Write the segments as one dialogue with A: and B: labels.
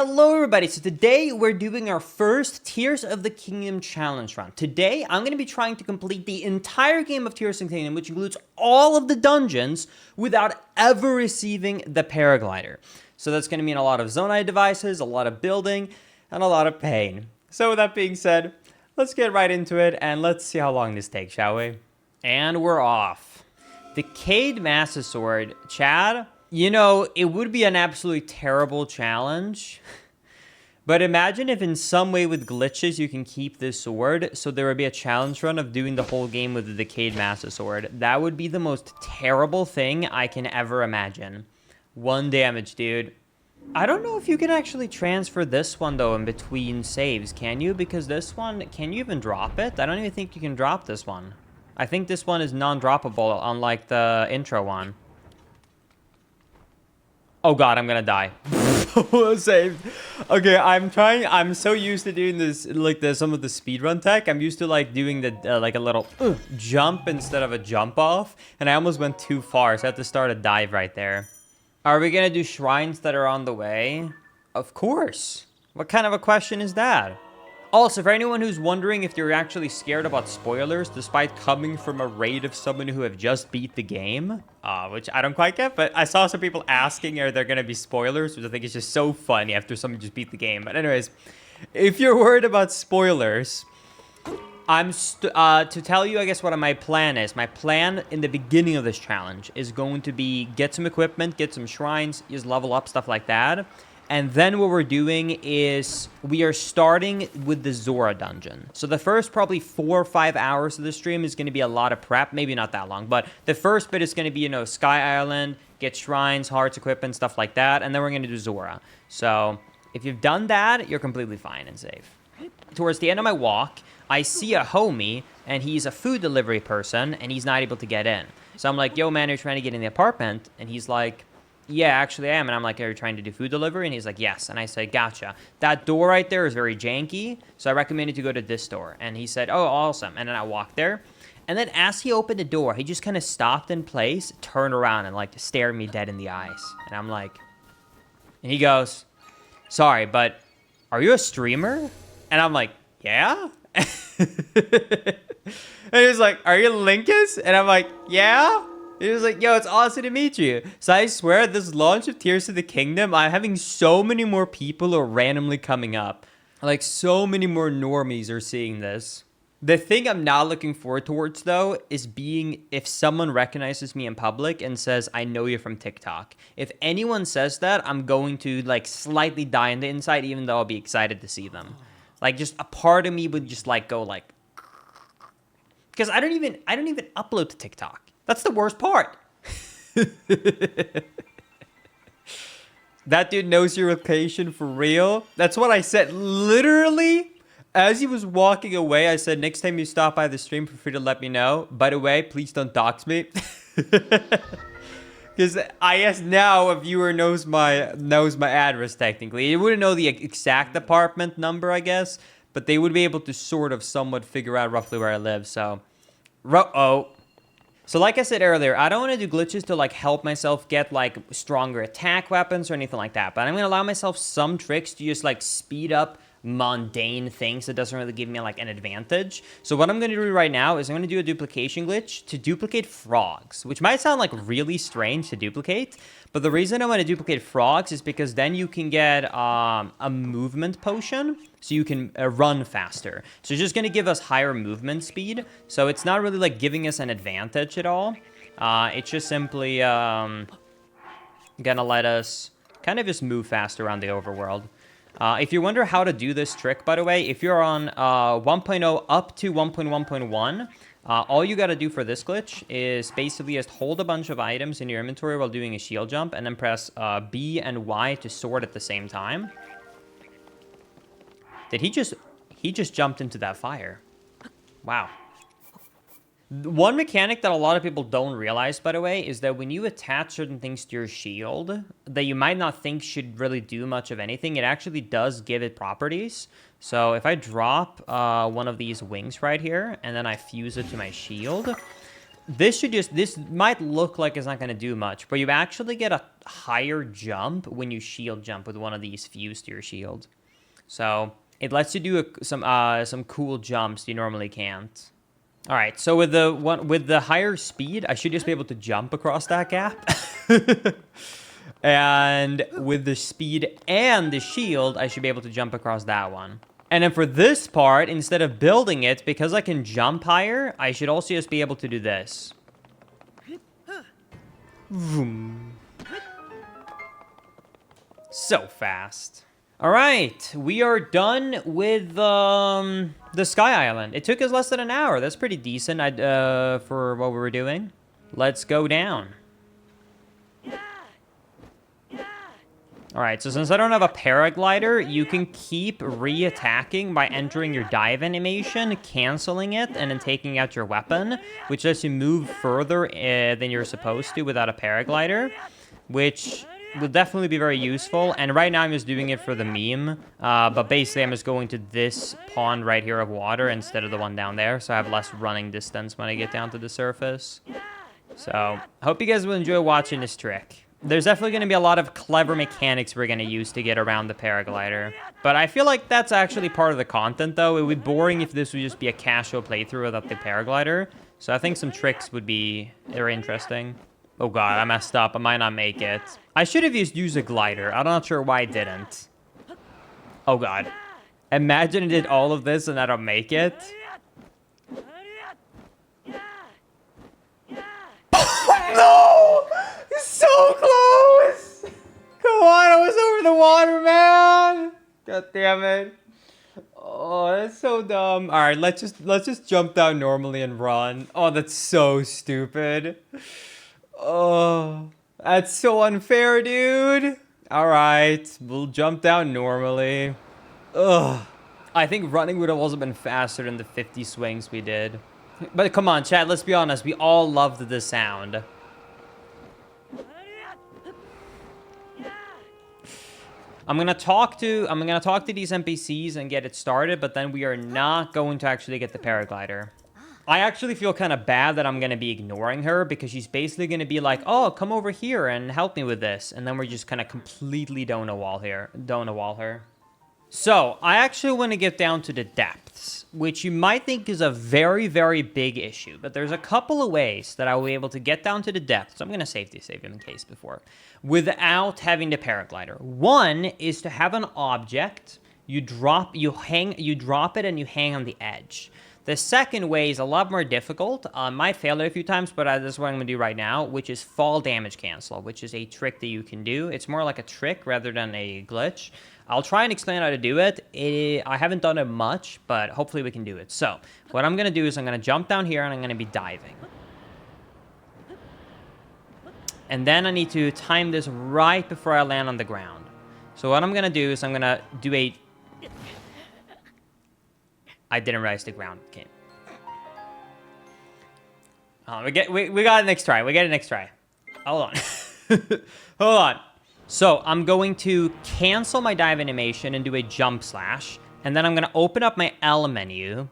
A: Hello everybody, so today we're doing our first Tears of the Kingdom challenge run. Today, I'm going to be trying to complete the entire game of Tears of the Kingdom, which includes all of the dungeons, without ever receiving the Paraglider. So that's going to mean a lot of Zonai devices, a lot of building, and a lot of pain. So with that being said, let's get right into it, and let's see how long this takes, shall we? And we're off. The Cade Master Sword, Chad. You know, it would be an absolutely terrible challenge, but imagine if in some way with glitches you can keep this sword, so there would be a challenge run of doing the whole game with the Decayed Master Sword. That would be the most terrible thing I can ever imagine. 1 damage, dude. I don't know if you can actually transfer this one, though, in between saves, can you? Because this one, can you even drop it? I don't even think you can drop this one. I think this one is non-droppable, unlike the intro one. Oh god, I'm gonna die. Saved. Okay, I'm so used to doing this, like some of the speedrun tech. I'm used to like doing the, like a little jump instead of a jump off. And I almost went too far, so I had to start a dive right there. Are we gonna do shrines that are on the way? Of course. What kind of a question is that? Also, for anyone who's wondering if you're actually scared about spoilers, despite coming from a raid of someone who have just beat the game, which I don't quite get, but I saw some people asking, are there going to be spoilers, which I think is just so funny after someone just beat the game. But anyways, if you're worried about spoilers, to tell you, I guess, what my plan is. My plan in the beginning of this challenge is going to be get some equipment, get some shrines, just level up, stuff like that. And then what we're doing is we are starting with the Zora dungeon. So the first probably 4 or 5 hours of the stream is going to be a lot of prep. Maybe not that long, but the first bit is going to be, you know, Sky Island, get shrines, hearts, equipment, stuff like that. And then we're going to do Zora. So if you've done that, you're completely fine and safe. Towards the end of my walk, I see a homie, and he's a food delivery person, and he's not able to get in. So I'm like, yo, man, you're trying to get in the apartment? And he's like, yeah, actually I am. And I'm like, are you trying to do food delivery? And he's like, yes. And I said, gotcha. That door right there is very janky, so I recommend you to go to this door. And he said, oh, awesome. And then I walked there. And then as he opened the door, he just kind of stopped in place, turned around, and like stared me dead in the eyes. And I'm like, and he goes, sorry, but are you a streamer? And I'm like, yeah? And he was like, are you Linkus? And I'm like, yeah? He was like, yo, it's awesome to meet you. So I swear, at this launch of Tears of the Kingdom, I'm having so many more people who are randomly coming up. Like, so many more normies are seeing this. The thing I'm not looking forward towards, though, is if someone recognizes me in public and says, I know you from TikTok. If anyone says that, I'm going to, like, slightly die on the inside, even though I'll be excited to see them. Like, just a part of me would just, like, go, like... Because I don't even upload to TikTok. That's the worst part. That dude knows your location for real. That's what I said. Literally, as he was walking away, I said, next time you stop by the stream, feel free to let me know. By the way, please don't dox me. Because I guess now a viewer knows my address, technically. They wouldn't know the exact apartment number, I guess. But they would be able to sort of somewhat figure out roughly where I live, so... So like I said earlier, I don't want to do glitches to like help myself get like stronger attack weapons or anything like that. But I'm going to allow myself some tricks to just like speed up mundane things that doesn't really give me like an advantage. So what I'm going to do right now is I'm going to do a duplication glitch to duplicate frogs, which might sound like really strange to duplicate. But the reason I want to duplicate frogs is because then you can get a movement potion, so you can run faster. So it's just going to give us higher movement speed. So it's not really like giving us an advantage at all. It's just simply going to let us kind of just move faster around the overworld. If you wonder how to do this trick, by the way, if you're on 1.0 up to 1.1.1, all you got to do for this glitch is basically just hold a bunch of items in your inventory while doing a shield jump, and then press B and Y to sort at the same time. Did he just jumped into that fire. Wow. One mechanic that a lot of people don't realize, by the way, is that when you attach certain things to your shield that you might not think should really do much of anything, it actually does give it properties. So if I drop one of these wings right here, and then I fuse it to my shield, This might look like it's not going to do much, but you actually get a higher jump when you shield jump with one of these fused to your shield. So it lets you do some cool jumps you normally can't. All right, so with the higher speed, I should just be able to jump across that gap. And with the speed and the shield, I should be able to jump across that one. And then for this part, instead of building it, because I can jump higher, I should also just be able to do this. Vroom. So fast. All right, we are done with the Sky Island. It took us less than an hour. That's pretty decent for what we were doing. Let's go down. All right, so since I don't have a paraglider, you can keep re-attacking by entering your dive animation, canceling it, and then taking out your weapon, which lets you move further than you're supposed to without a paraglider, which will definitely be very useful. And right now I'm just doing it for the meme, but basically I'm just going to this pond right here of water instead of the one down there, so I have less running distance when I get down to the surface. So I hope you guys will enjoy watching this trick. There's definitely going to be a lot of clever mechanics we're going to use to get around the paraglider. But I feel like that's actually part of the content, though. It would be boring if this would just be a casual playthrough without the paraglider. So I think some tricks would be very interesting. Oh god, I messed up. I might not make it. I should have used a glider. I'm not sure why I didn't. Oh god. Imagine I did all of this and I don't make it. No! So close! Come on, I was over the water, man! God damn it. Oh, that's so dumb. Alright, let's just jump down normally and run. Oh, that's so stupid. Oh, that's so unfair, dude. Alright, we'll jump down normally. Ugh. I think running would have also been faster than the 50 swings we did. But come on, chat, let's be honest. We all loved the sound. I'm gonna talk to these NPCs and get it started, but then we are not going to actually get the paraglider. I actually feel kind of bad that I'm gonna be ignoring her because she's basically gonna be like, "Oh, come over here and help me with this," and then we're just kind of completely donut wall her. So I actually want to get down to the depths, which you might think is a very, very big issue, but there's a couple of ways that I will be able to get down to the depths. So I'm going to save him in case before, without having the paraglider. One is to have an object, you drop it and you hang on the edge. The second way is a lot more difficult. Might fail it a few times, but this is what I'm going to do right now, which is fall damage cancel, which is a trick that you can do. It's more like a trick rather than a glitch. I'll try and explain how to do it. I haven't done it much, but hopefully we can do it. So what I'm going to do is I'm going to jump down here and I'm going to be diving. And then I need to time this right before I land on the ground. So what I'm going to do is I'm going to do a... I didn't realize the ground came. We got it next try. We get it next try. Hold on. Hold on. So I'm going to cancel my dive animation and do a jump slash. And then I'm going to open up my L menu.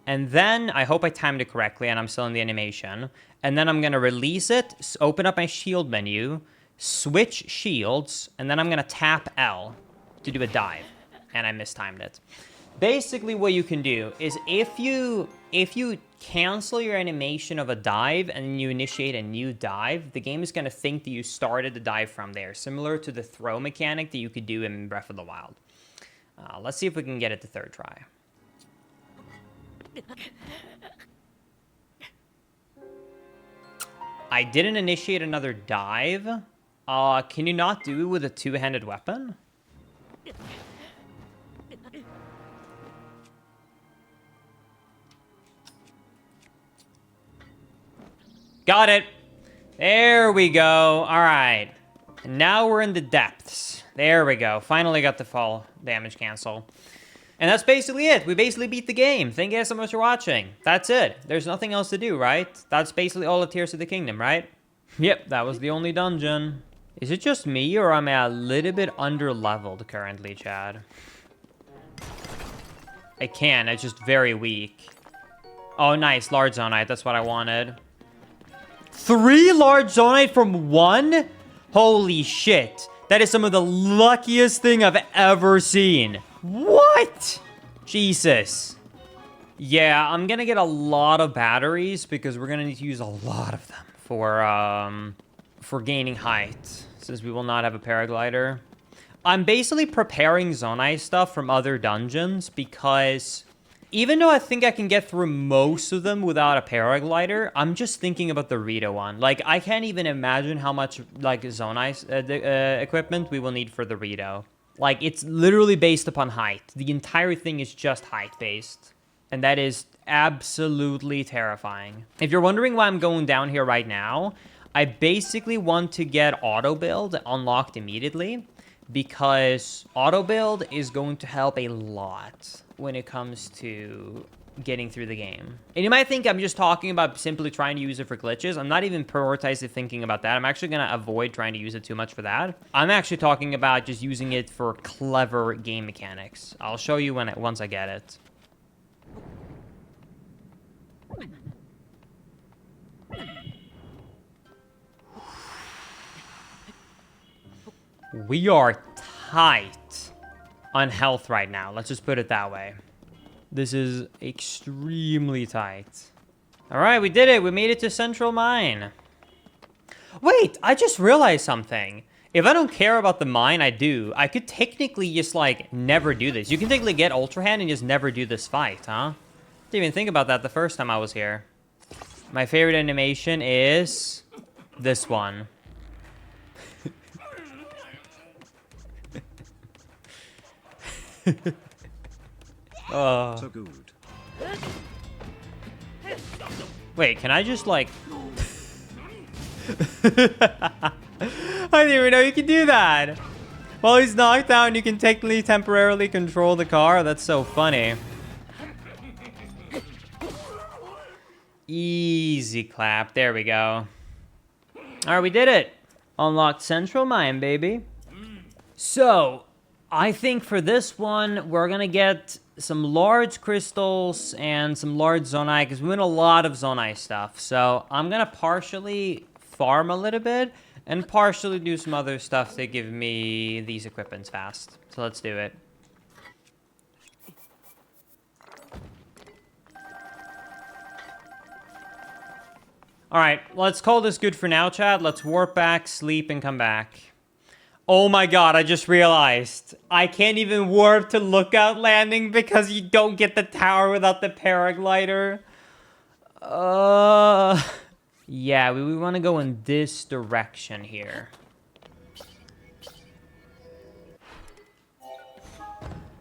A: And then I hope I timed it correctly and I'm still in the animation. And then I'm going to release it, open up my shield menu, switch shields, and then I'm going to tap L to do a dive. And I mistimed it. Basically what you can do is if you cancel your animation of a dive and you initiate a new dive, the game is going to think that you started the dive from there, similar to the throw mechanic that you could do in Breath of the Wild. Let's see if we can get it the third try. I didn't initiate another dive. Can you not do it with a two-handed weapon? Got it. There we go. All right. Now we're in the depths. There we go. Finally got the fall damage cancel. And that's basically it. We basically beat the game. Thank you guys so much for watching. That's it. There's nothing else to do, right? That's basically all the Tears of the Kingdom, right? Yep, that was the only dungeon. Is it just me, or am I a little bit under-leveled currently, Chad? I can. It's just very weak. Oh, nice. Large Zonite. That's what I wanted. 3 large zonite from 1? Holy shit. That is some of the luckiest thing I've ever seen. What? Jesus. Yeah, I'm gonna get a lot of batteries because we're gonna need to use a lot of them for gaining height, since we will not have a paraglider. I'm basically preparing zonite stuff from other dungeons because even though I think I can get through most of them without a paraglider, I'm just thinking about the Rita one. Like, I can't even imagine how much, like, zonite equipment we will need for the Rito. Like, it's literally based upon height. The entire thing is just height-based. And that is absolutely terrifying. If you're wondering why I'm going down here right now, I basically want to get auto build unlocked immediately because auto build is going to help a lot when it comes to getting through the game. And you might think I'm just talking about simply trying to use it for glitches. I'm not even prioritizing thinking about that. I'm actually going to avoid trying to use it too much for that. I'm actually talking about just using it for clever game mechanics. I'll show you once I get it. We are tight on health right now. Let's just put it that way. This is extremely tight. All right, we did it. We made it to Central Mine. Wait, I just realized something. If I don't care about the mine, I do. I could technically just, like, never do this. You can technically get Ultra Hand and just never do this fight, huh? Didn't even think about that the first time I was here. My favorite animation is this one. Oh. So good. Wait, can I just like... I didn't even know you could do that. While he's knocked out, you can technically temporarily control the car. That's so funny. Easy clap. There we go. All right, we did it. Unlocked Central Mine, baby. So, I think for this one, we're going to get some large crystals and some large zonite, because we win a lot of zonite stuff. So, I'm going to partially farm a little bit and partially do some other stuff to give me these equipments fast. So, let's do it. All right, let's call this good for now, chat. Let's warp back, sleep, and come back. Oh my god, I just realized. I can't even warp to Lookout Landing because you don't get the tower without the paraglider. Yeah, we want to go in this direction here.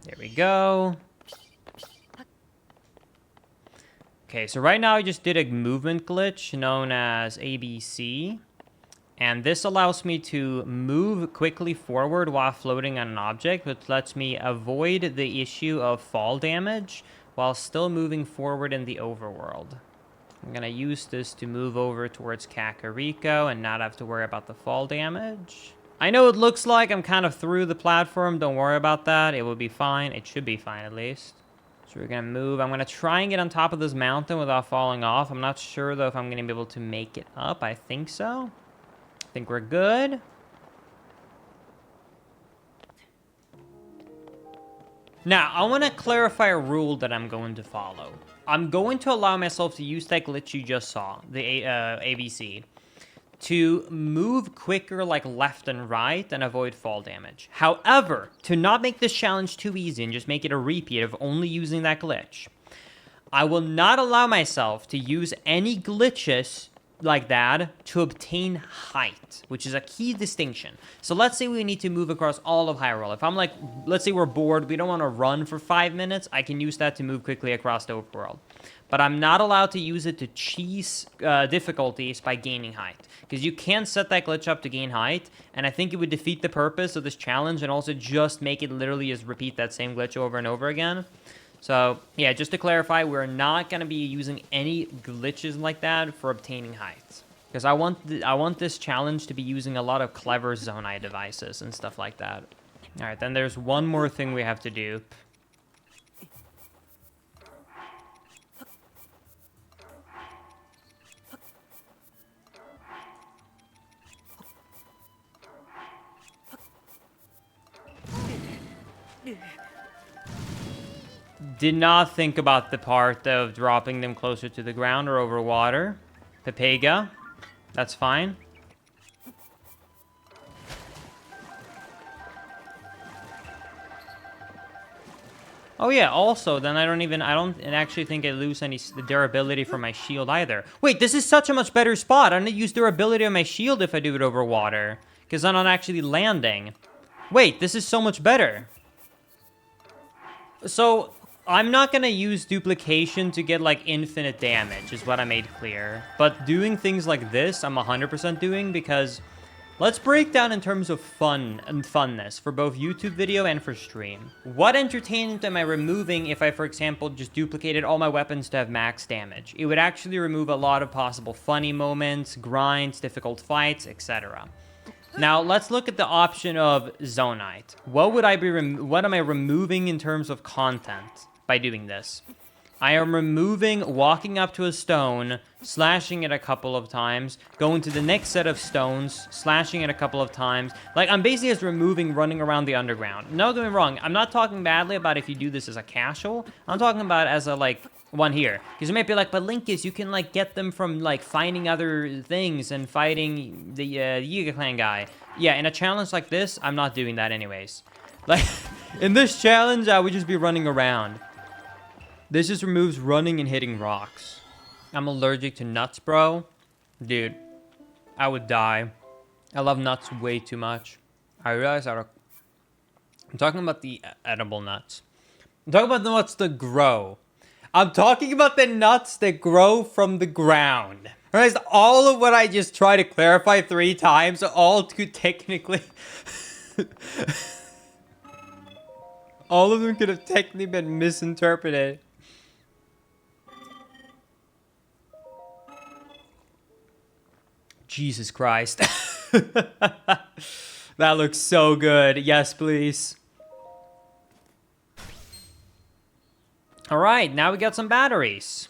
A: There we go. Okay, so right now I just did a movement glitch known as ABC. And this allows me to move quickly forward while floating on an object, which lets me avoid the issue of fall damage while still moving forward in the overworld. I'm going to use this to move over towards Kakariko and not have to worry about the fall damage. I know it looks like I'm kind of through the platform. Don't worry about that. It will be fine. It should be fine, at least. So we're going to move. I'm going to try and get on top of this mountain without falling off. I'm not sure, though, if I'm going to be able to make it up. I think so. I think we're good. Now, I want to clarify a rule that I'm going to follow. I'm going to allow myself to use that glitch you just saw, the ABC, to move quicker like left and right and avoid fall damage. However, to not make this challenge too easy and just make it a repeat of only using that glitch, I will not allow myself to use any glitches like that to obtain height, which is a key distinction. So let's say we need to move across all of Hyrule. If I'm like, let's say we're bored, we don't want to run for 5 minutes, I can use that to move quickly across the overworld. But I'm not allowed to use it to cheese difficulties by gaining height, because you can set that glitch up to gain height, and I think it would defeat the purpose of this challenge and also just make it literally just repeat that same glitch over and over again. So, yeah, just to clarify, we're not going to be using any glitches like that for obtaining height. Because I want this challenge to be using a lot of clever zonite devices and stuff like that. Alright, then there's one more thing we have to do. Did not think about the part of dropping them closer to the ground or over water. Pepega. That's fine. Oh yeah, also, then I don't actually think I lose any durability from my shield either. Wait, this is such a much better spot. I don't use durability on my shield if I do it over water, because I'm not actually landing. Wait, this is so much better. So, I'm not gonna use duplication to get, like, infinite damage, is what I made clear. But doing things like this, I'm 100% doing, because... Let's break down in terms of fun and funness for both YouTube video and for stream. What entertainment am I removing if I, for example, just duplicated all my weapons to have max damage? It would actually remove a lot of possible funny moments, grinds, difficult fights, etc. Now, let's look at the option of Zonite. What am I removing in terms of content by doing this? I am removing walking up to a stone, slashing it a couple of times, going to the next set of stones, slashing it a couple of times. Like, I'm basically just removing running around the underground. No, don't get me wrong. I'm not talking badly about if you do this as a casual. I'm talking about as a, like, one here. Because you might be like, but Linkus, you can, like, get them from, like, finding other things and fighting the Yiga Clan guy. Yeah, in a challenge like this, I'm not doing that anyways. Like, in this challenge, I would just be running around. This just removes running and hitting rocks. I'm allergic to nuts, bro. Dude, I would die. I love nuts way too much. I realize I'm talking about the edible nuts. I'm talking about the nuts that grow. I'm talking about the nuts that grow from the ground. Realize all of what I just tried to clarify 3 times, all could technically... all of them could have technically been misinterpreted. Jesus Christ. That looks so good. Yes, please. Alright, now we got some batteries.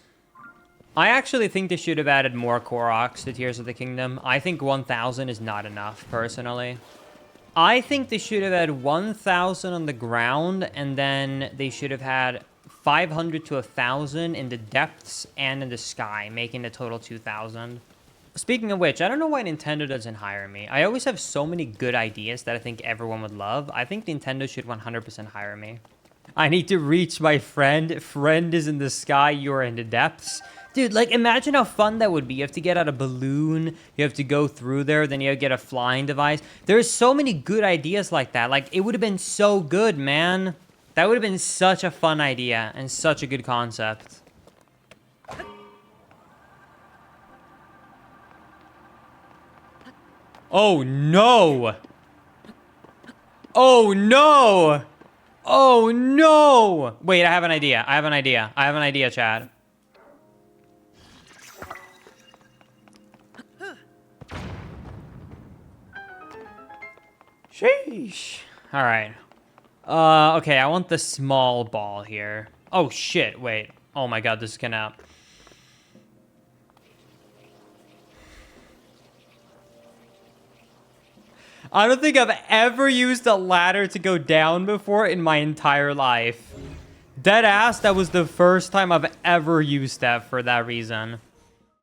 A: I actually think they should have added more Koroks to Tears of the Kingdom. I think 1,000 is not enough, personally. I think they should have had 1,000 on the ground, and then they should have had 500 to 1,000 in the depths and in the sky, making the total 2,000. Speaking of which, I don't know why Nintendo doesn't hire me. I always have so many good ideas that I think everyone would love. I think Nintendo should 100% hire me. I need to reach my friend. Friend is in the sky, you're in the depths. Dude, like, imagine how fun that would be. You have to get out a balloon. You have to go through there. Then you get a flying device. There's so many good ideas like that. Like, it would have been so good, man. That would have been such a fun idea and such a good concept. Oh, no. Oh, no. Oh, no. Wait, I have an idea. I have an idea. I have an idea, Chad. Sheesh. All right. Okay, I want the small ball here. Oh, shit. Wait. Oh, my God. This is gonna... I don't think I've ever used a ladder to go down before in my entire life. Deadass, that was the first time I've ever used that for that reason.